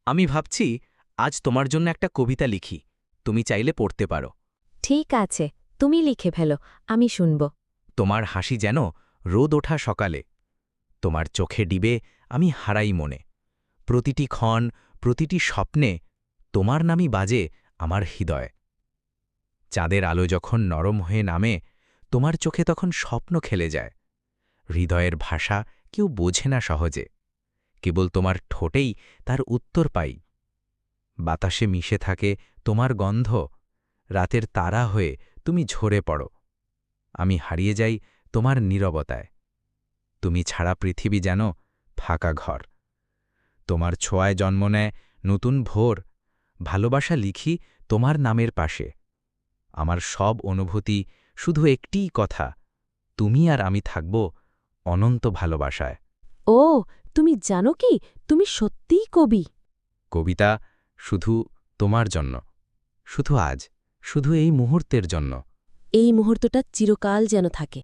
আমি ভাবছি আজ তোমার জন্য একটা কবিতা লিখি, তুমি চাইলে পড়তে পারো। ঠিক আছে, তুমি লিখে ফেলো, আমি শুনব। তোমার হাসি যেন রোদ ওঠা সকালে, তোমার চোখে ডিবে আমি হারাই মনে। প্রতিটি ক্ষণ, প্রতিটি স্বপ্নে তোমার নামই বাজে আমার হৃদয়। চাঁদের আলো যখন নরম হয়ে নামে, তোমার চোখে তখন স্বপ্ন খেলে যায়। হৃদয়ের ভাষা কেউ বোঝে না সহজে, কেবল তোমার ঠোঁটেই তার উত্তর পাই। বাতাসে মিশে থাকে তোমার গন্ধ, রাতের তারা হয়ে তুমি ঝরে পড়ো। আমি হারিয়ে যাই তোমার নীরবতায়। তুমি ছাড়া পৃথিবী যেন ফাঁকা ঘর। তোমার ছোঁয়ায় জন্ম নেয় নতুন ভোর। ভালোবাসা লিখি তোমার নামের পাশে। আমার সব অনুভূতি শুধু একটিই কথা, তুমি আর আমি থাকব অনন্ত ভালোবাসায়। ও, তুমি জানো কি, তুমি সত্যিই কবি। কবিতা শুধু তোমার জন্য, শুধু আজ, শুধু এই মুহূর্তের জন্য। এই মুহূর্তটা চিরকাল যেন থাকে।